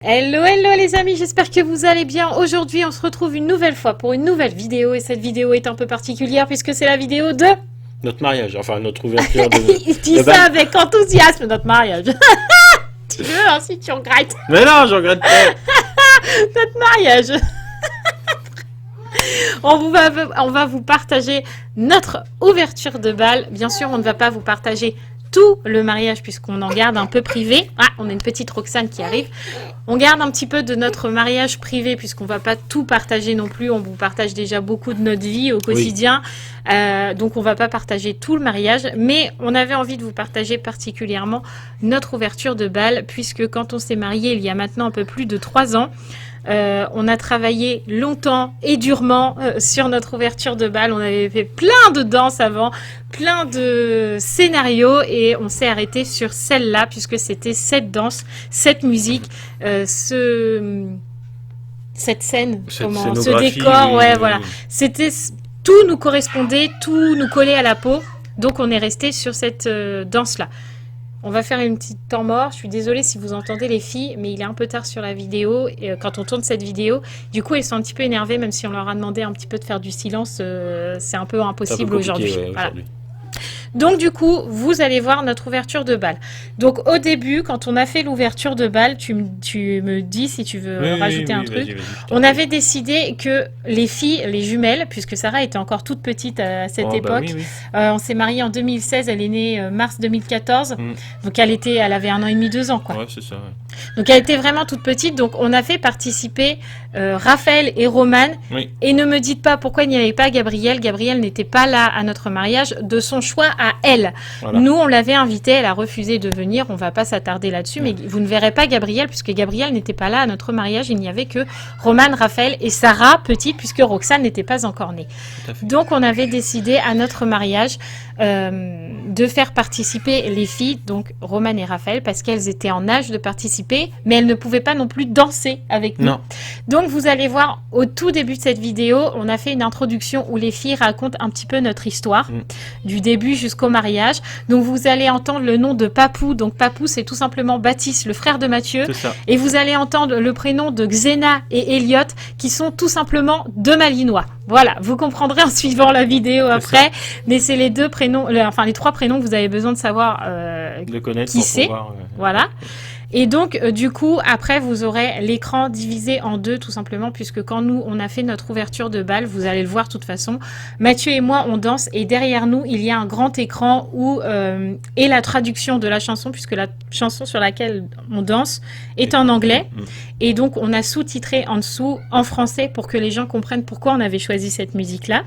Hello, hello les amis, j'espère que vous allez bien. Aujourd'hui, on se retrouve une nouvelle fois pour une nouvelle vidéo et cette vidéo est un peu particulière puisque c'est la vidéo de... Notre mariage, enfin notre ouverture de... Il dit ça avec enthousiasme, notre mariage. Tu veux, hein, si tu regrettes. Mais non, je regrette pas. Notre mariage. On va vous partager notre ouverture de bal. Bien sûr, on ne va pas vous partager tout le mariage puisqu'on en garde un peu privé. Ah, on a une petite Roxane qui arrive. On garde un petit peu de notre mariage privé puisqu'on va pas tout partager non plus. On vous partage déjà beaucoup de notre vie au quotidien. Oui. Donc on va pas partager tout le mariage. Mais on avait envie de vous partager particulièrement notre ouverture de bal puisque quand on s'est marié il y a maintenant un peu plus de 3 ans, on a travaillé longtemps et durement sur notre ouverture de bal. On avait fait plein de danses avant, plein de scénarios et on s'est arrêté sur celle-là puisque c'était cette danse, cette musique, cette scène, ce décor, ouais, voilà. C'était tout nous correspondait, tout nous collait à la peau. Donc on est resté sur cette danse-là. On va faire une petite temps mort. Je suis désolée si vous entendez les filles, mais il est un peu tard sur la vidéo. Et quand on tourne cette vidéo, du coup, elles sont un petit peu énervées, même si on leur a demandé un petit peu de faire du silence. C'est un peu impossible aujourd'hui. Ouais, voilà. Donc du coup, vous allez voir notre ouverture de bal. Donc au début, quand on a fait l'ouverture de bal, tu me dis si tu veux rajouter un truc. Vas-y, on avait décidé que les filles, les jumelles, puisque Sarah était encore toute petite à cette époque, on s'est mariés en 2016, elle est née mars 2014, donc elle avait 1 an et demi, 2 ans quoi. Ouais, c'est ça. Ouais. Donc elle était vraiment toute petite, donc on a fait participer Raphaël et Romane. Oui. Et ne me dites pas pourquoi il n'y avait pas Gabrielle. Gabrielle n'était pas là à notre mariage de son choix à elle. Voilà. Nous, on l'avait invitée, elle a refusé de venir. On va pas s'attarder là-dessus, mais vous ne verrez pas Gabrielle puisque Gabrielle n'était pas là à notre mariage. Il n'y avait que Romane, Raphaël et Sarah, petite, puisque Roxane n'était pas encore née. Donc on avait décidé à notre mariage de faire participer les filles, donc Romane et Raphaël, parce qu'elles étaient en âge de participer, mais elles ne pouvaient pas non plus danser avec nous. Non. Donc vous allez voir au tout début de cette vidéo, on a fait une introduction où les filles racontent un petit peu notre histoire, du début jusqu'au mariage. Donc vous allez entendre le nom de Papou. Donc Papou, c'est tout simplement Baptiste, le frère de Mathieu. Et vous allez entendre le prénom de Xena et Elliot, qui sont tout simplement 2 Malinois. Voilà, vous comprendrez en suivant la vidéo après, mais c'est les 2 prénoms, enfin les 3 prénoms que vous avez besoin de savoir de connaître qui c'est. Voilà. Et donc, du coup, après, vous aurez l'écran divisé en 2, tout simplement, puisque quand nous, on a fait notre ouverture de bal, vous allez le voir de toute façon, Mathieu et moi, on danse, et derrière nous, il y a un grand écran où est la traduction de la chanson, puisque la chanson sur laquelle on danse est en anglais, et donc on a sous-titré en dessous en français pour que les gens comprennent pourquoi on avait choisi cette musique-là.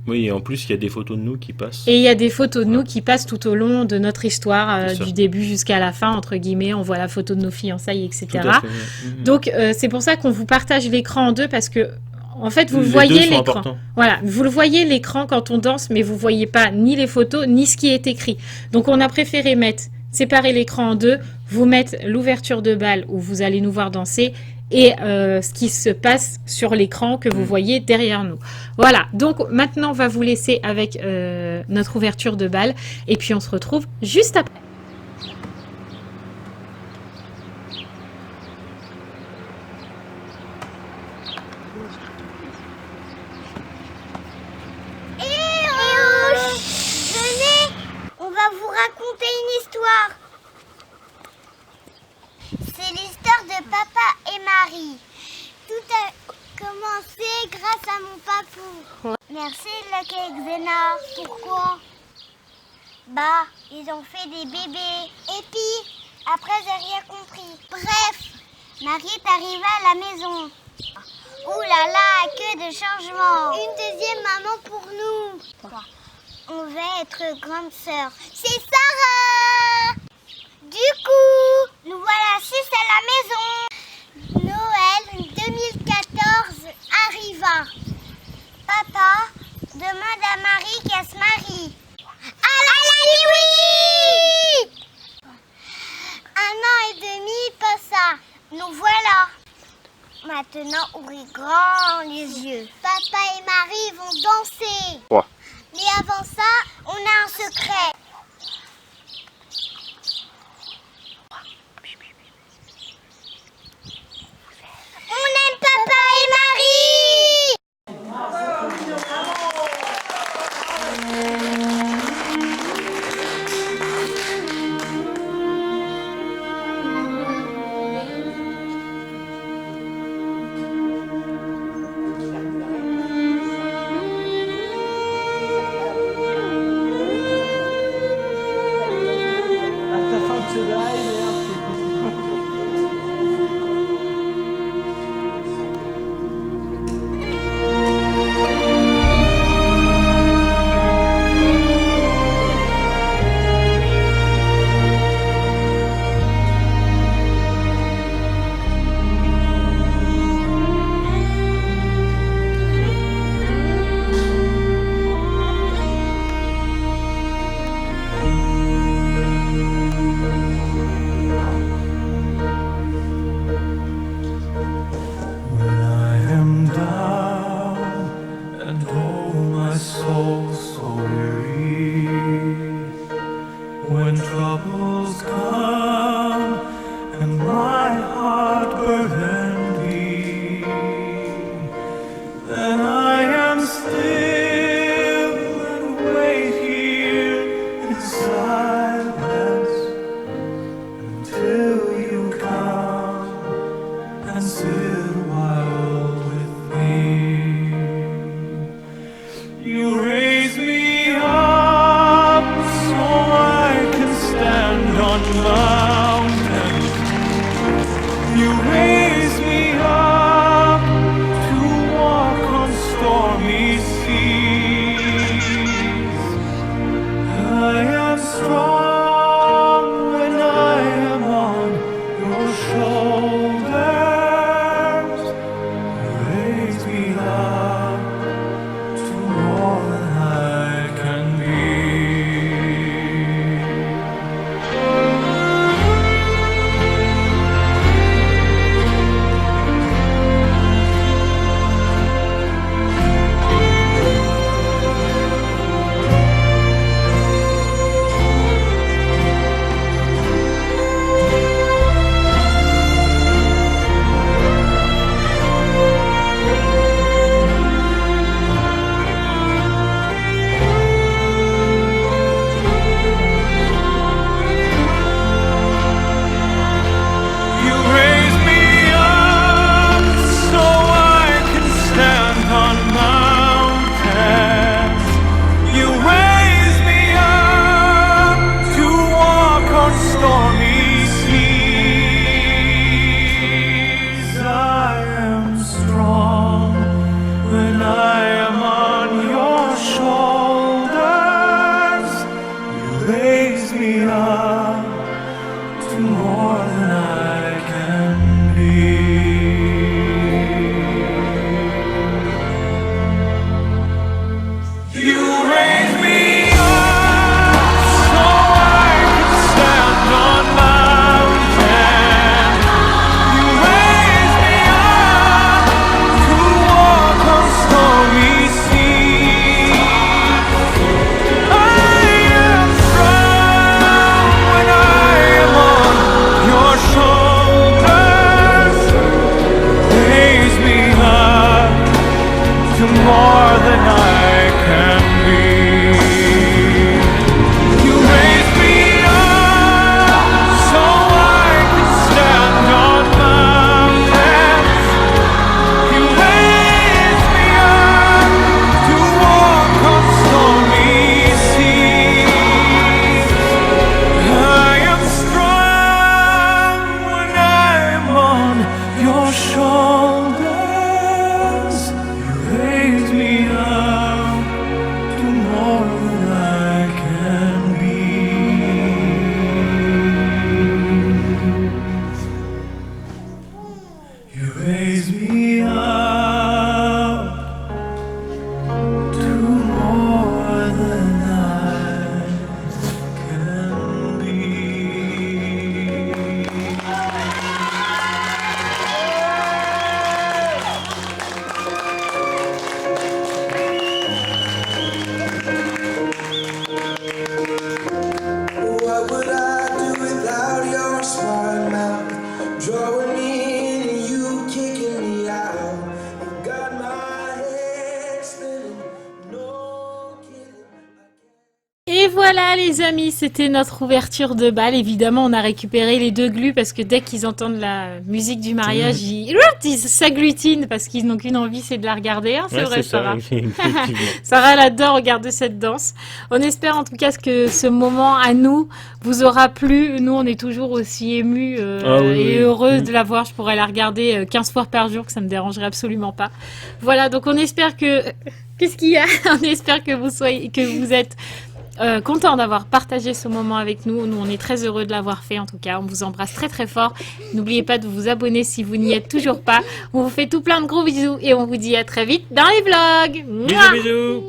Oui, et en plus, il y a des photos de nous qui passent. Et il y a des photos de nous qui passent tout au long de notre histoire, du début jusqu'à la fin, entre guillemets. On voit la photo de nos fiançailles, etc. Donc, c'est pour ça qu'on vous partage l'écran en 2, parce que, en fait, vous voyez l'écran. Voilà, vous le voyez l'écran quand on danse, mais vous voyez pas ni les photos, ni ce qui est écrit. Donc, on a préféré séparer l'écran en 2, vous mettre l'ouverture de bal où vous allez nous voir danser, et ce qui se passe sur l'écran que vous voyez derrière nous. Voilà, donc maintenant on va vous laisser avec notre ouverture de bal et puis on se retrouve juste après. Venez, on va vous raconter une histoire. C'est l'histoire de Papa et Marie. Tout a commencé grâce à mon papou. Merci Lucky et Xena. Pourquoi? Bah, ils ont fait des bébés. Et puis, après j'ai rien compris. Bref, Marie est arrivée à la maison. Ouh là là, que de changements. Une deuxième maman pour nous. Quoi? On va être grande sœur. C'est Sarah. Du coup, nous voilà 6 à la maison. Noël 2014 arriva. Papa demande à Marie qu'elle se marie. À la nuit! 1 an et demi passa. Nous voilà. Maintenant, ouvrez grand les yeux. Papa et Marie vont danser. Ouais. Mais avant ça, on a un secret. and sit a while with me. You raise me up so I can stand on mountains. You raise me up to walk on stormy seas. I am strong when I am on your shoulders. Raise me up to more than I can be. You raise me up so I can stand on mountains. You raise me up to walk on stormy seas. I am strong when I am on your shoulders. You raise me up to more than I can be. You raise me up so I can stand on mountains. You raise me up to walk on stormy seas. I am strong when I am on your shoulders. Raise me up to more than I can be. You raise me up so I can stand on mountains. You raise me up to walk on stormy seas. I am strong when I am on your shoulders. You raise me up to more than I can be. You raise me up to more than I can be. What would I do without your smart mouth? Drawing me in and you kicking me out. You got my head spinning, no kidding. Et voilà les amis, c'était notre ouverture de bal. Évidemment, on a récupéré les deux glues parce que dès qu'ils entendent la musique du mariage, ils s'agglutinent parce qu'ils n'ont qu'une envie, c'est de la regarder. Hein, c'est Ouais, vrai, c'est ça, Sarah. effectivement. Sarah, elle adore regarder cette danse. On espère en tout cas que ce moment à nous vous aura plu. Nous, on est toujours aussi émus Ah oui, et oui. heureux de la voir. Je pourrais la regarder 15 fois par jour, que ça me dérangerait absolument pas. Voilà, donc on espère que... Qu'est-ce qu'il y a? On espère que vous êtes content d'avoir partagé ce moment avec nous. Nous, on est très heureux de l'avoir fait en tout cas. On vous embrasse très très fort. N'oubliez pas de vous abonner si vous n'y êtes toujours pas. On vous fait tout plein de gros bisous et on vous dit à très vite dans les vlogs. Bisous, bisous.